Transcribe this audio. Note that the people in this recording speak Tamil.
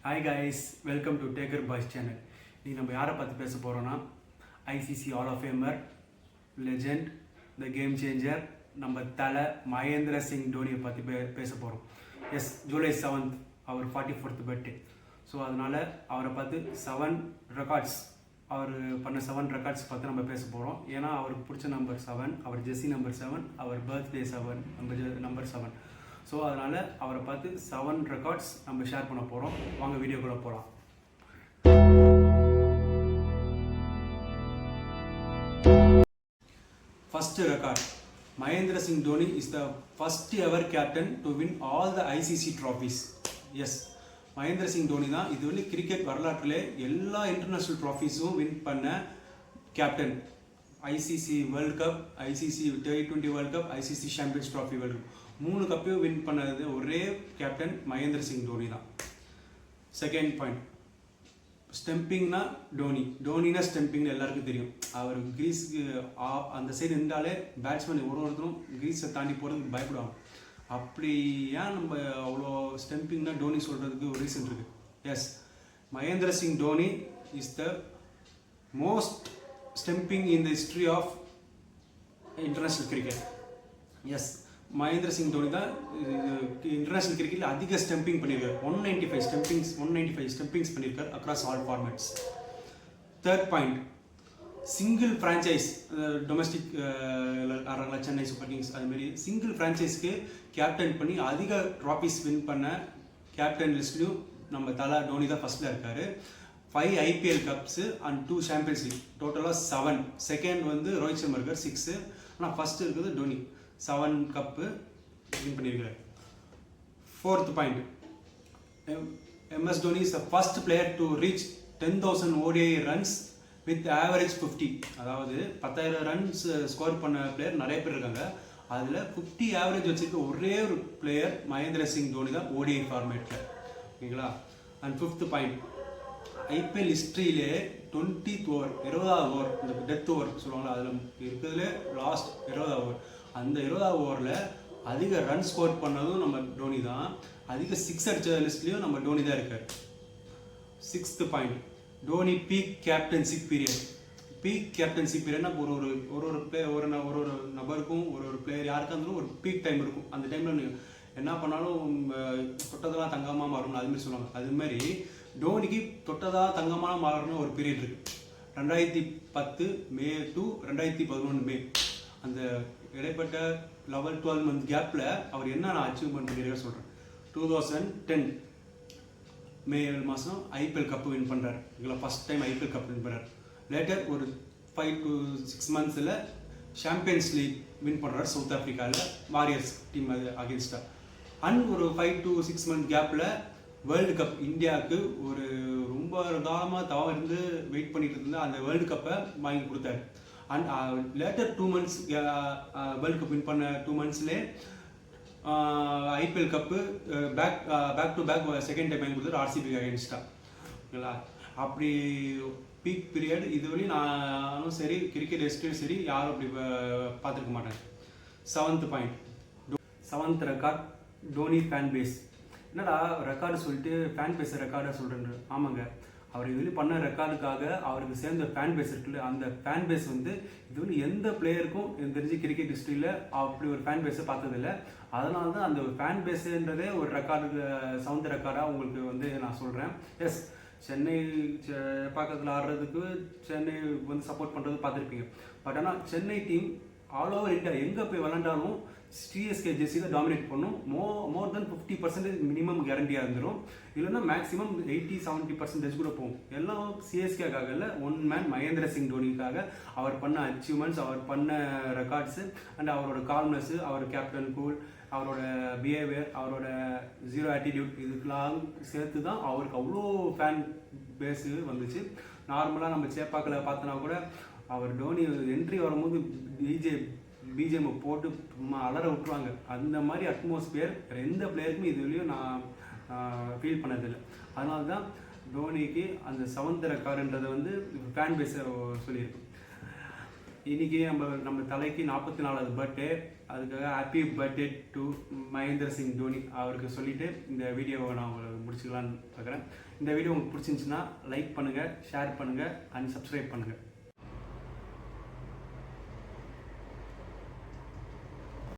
Hi guys, welcome to Tekker boys channel. இன்றைக்கி நம்ம யாரை பற்றி பேச போகிறோன்னா ICC all of famer, legend, the game changer, நம்ம தலை மகேந்திர சிங் தோனியை பற்றி பேச போகிறோம். எஸ், ஜூலை 7th அவர் 44th பர்த்டே. ஸோ அதனால் அவரை பார்த்து 7 ரெக்கார்ட்ஸ், அவர் பண்ண 7 ரெக்கார்ட்ஸ் பார்த்து நம்ம பேச போகிறோம். ஏன்னா அவருக்கு பிடிச்ச நம்பர் 7, அவர் ஜெர்சி நம்பர் 7, அவர் பர்த்டே 7, நம்பர் 7. ஸோ அதனால் அவரை பார்த்து 7 ரெக்கார்ட்ஸ் நம்ம ஷேர் பண்ண போகிறோம். வாங்க வீடியோக்குள்ளே போகலாம். First record, Mahendra Singh Dhoni is the first ever captain to win all the ICC trophies. Yes, Mahendra Singh Dhoni தான் இதுவரை கிரிக்கெட் வரலாற்றிலே எல்லா இன்டர்நேஷ்னல் ட்ராஃபீஸும் வின் பண்ண captain. ICC world cup, ICC T20 world cup, ICC champions trophy world cup, 3 கப்பையும் வின் பண்ணது ஒரே கேப்டன் மகேந்திர சிங் தோனி தான். செகண்ட் பாயிண்ட், ஸ்டெம்பிங்னா தோனினா ஸ்டெம்பிங்னு எல்லாருக்கும் தெரியும். அவர் கிரீஸ்க்கு அந்த சைடு இருந்தாலே பேட்ஸ்மேன் ஒருத்தரும் கிரீஸை தாண்டி போகிறதுக்கு பயப்படுவாங்க. அப்படி ஏன் நம்ம அவ்வளோ ஸ்டெம்பிங்னா தோனி சொல்கிறதுக்கு ஒரு ரீசன் இருக்குது. Yes, Mahendra Singh Dhoni is the most stumping in the history of international cricket. Yes, Mahendra Singh Dhoni தான் இன்டர்நேஷ்னல் கிரிக்கெட்டில் அதிக ஸ்டெம்பிங் பண்ணியிருக்காரு. 195 ஸ்டெம்பிங்ஸ் பண்ணியிருக்காரு across all formats. Third point, single franchise, domestic Chennai super kings, அதுமாரி சிங்கிள் ஃப்ரான்ச்சைஸ்க்கு கேப்டன் பண்ணி அதிக ட்ராஃபீஸ் வின் பண்ண கேப்டன் லிஸ்ட்லையும் நம்ம தலா தோனி தான் ஃபர்ஸ்ட்டில் இருக்கார். 5 IPL cups and 2 champions league, டோட்டலாக 7. செகண்ட் வந்து ரோஹித் சர்மா இருக்கார் 6. ஆனால் ஃபர்ஸ்ட் இருக்குது தோனி, 7 கப்பு வின் பண்ணியிருக்காரு. Fourth point, MS Dhoni is the first player to reach 10,000 ODI runs with average 50. அதாவது 10,000 ரன்ஸ் ஸ்கோர் பண்ண பிளேயர் நிறைய பேர் இருக்காங்க. அதில் 50 ஆவரேஜ் வச்சுருக்க ஒரே ஒரு பிளேயர் மகேந்திர சிங் தோனி தான் ODI ஃபார்மேட்டில். ஓகேங்களா? அண்ட் ஃபிஃப்த் பாயிண்ட், ஐபிஎல் ஹிஸ்ட்ரியிலே 20th ஓவர், 20வது ஓவர், இந்த டெத் ஓவர் சொல்லுவாங்களா, அதில் இருக்கிறதுலே லாஸ்ட் 20வது ஓவர், அந்த 20வது ஓவரில் அதிக ரன் ஸ்கோர் பண்ணதும் நம்ம தோனி தான். அதிக 6 அடித்த லிஸ்ட்லேயும் நம்ம தோனி தான் இருக்கார். Sixth point, Dhoni peak captaincy period. Peak captaincy பீரியட்னா ஒரு நபருக்கும் ஒரு பிளேயர் யாருக்கா இருந்தாலும் ஒரு பீக் டைம் இருக்கும். அந்த டைமில் என்ன பண்ணாலும் தொட்டதெல்லாம் தங்கமாக மாறணும், அதுமாதிரி சொல்லுவாங்க. அதுமாதிரி தோனிக்கு தொட்டதாக தங்கமாக மாறணும் ஒரு பீரியட் இருக்குது. 2010 மே டு 2011 மே. அந்த இடைப்பட்ட 11-12 மந்த் கேப்பில் அவர் என்னென்ன அச்சீவ்மெண்ட் பண்ணியிருக்க சொல்கிறேன். 2010 மே 7 மாதம் ஐபிஎல் கப்பு வின் பண்ணுறாரு. இதில் first time IPL cup win பண்ணுறாரு. லேட்டர் ஒரு 5 to 6 மந்த்ஸில் சாம்பியன்ஸ் லீக் வின் பண்ணுறாரு சவுத் ஆஃப்ரிக்காவில் வாரியர்ஸ் டீம் அகேன்ஸ்டாக. அண்ட் ஒரு 5 to 6 மந்த் கேப்பில் வேர்ல்டு கப் இந்தியாவுக்கு ஒரு ரொம்ப காலமாக தவம் இருந்து வெயிட் பண்ணிட்டு இருந்தால் அந்த வேர்ல்டு கப்பை வாங்கி கொடுத்தாரு. And later 2 months world cup win பண்ண 2 monthsலே IPL cup back to back second time வாங்கி கொடுத்தாரு ஆர்சிபி அகேன்ஸ்டாக. ஓகேங்களா? அப்படி பீக் பீரியட் இதுவரையும் நானும் சரி, கிரிக்கெட் ஹிஸ்ட்ரியும் சரி, யாரும் அப்படி பார்த்துருக்க மாட்டாங்க. Seventh point, 7th record, Dhoni fan base. என்னடா ரெக்கார்டு சொல்லிட்டு ஃபேன் பேஸை ரெக்கார்டாக சொல்கிறேன். ஆமாங்க, அவர் இதுவரை பண்ண ரெக்கார்டுக்காக அவருக்கு சேர்ந்த ஃபேன் பேஸ் இருக்குல்ல, அந்த ஃபேன் பேஸ் வந்து இதுவரை எந்த பிளேயருக்கும் எனக்கு தெரிஞ்சு கிரிக்கெட் ஹிஸ்ட்ரியில் அப்படி ஒரு ஃபேன் பேஸை பார்த்ததில்லை. அதனால தான் அந்த ஃபேன் பேஸுன்றதே ஒரு ரெக்கார்டு, 7th ரெக்கார்டாக உங்களுக்கு வந்து நான் சொல்கிறேன். எஸ், சென்னை பக்கத்தில் ஆடுறதுக்கு சென்னை வந்து சப்போர்ட் பண்ணுறது பார்த்துருப்பீங்க. பட் ஆனால் Chennai team all over India எங்கே போய் விளாண்டாலும் சிஎஸ்கே ஜெர்சியில் டாமினேட் பண்ணும். மோர் தென் 50% மினிமம் கேரண்டியாக இருந்துடும். இல்லைன்னா மேக்ஸிமம் 80-70% கூட போகும். எல்லாம் சிஎஸ்கேக்காக இல்லை, ஒன் மேன் மகேந்திர சிங் தோனிக்காக அவர் பண்ண அச்சீவ்மெண்ட்ஸ், அவர் பண்ண ரெக்கார்ட்ஸு, அண்ட் அவரோட கால்னஸ்ஸு, அவர் கேப்டன் கூல், அவரோட பிஹேவியர், அவரோட ஜீரோ ஆட்டிடியூட், இதுக்கெல்லாம் சேர்த்து தான் அவருக்கு அவ்வளோ ஃபேன் பேஸு வந்துச்சு. நார்மலாக நம்ம சேப்பாக்கில் பார்த்தோன்னா கூட அவர் தோனி என்ட்ரி வரும்போது பிஜிஎம் போட்டு அலற விட்டுருவாங்க. அந்த மாதிரி அட்மாஸ்பியர் எந்த பிளேயருக்குமே இதுலேயும் நான் ஃபீல் பண்ணதில்லை. அதனால தான் தோனிக்கு அந்த 7th ரெக்கார்டுன்றதை வந்து ஃபேன் பேஸை சொல்லியிருக்கோம். இன்றைக்கி நம்ம தலைக்கு 44வது பர்த்டே. அதுக்காக happy birthday to Mahendra Singh Dhoni அவருக்கு சொல்லிவிட்டு இந்த வீடியோவை நான் உங்களுக்கு முடிச்சுக்கலான்னு பார்க்குறேன். இந்த வீடியோ உங்களுக்கு பிடிச்சிருந்துச்சுன்னா லைக் பண்ணுங்கள், ஷேர் பண்ணுங்கள் அண்ட் சப்ஸ்கிரைப் பண்ணுங்கள்.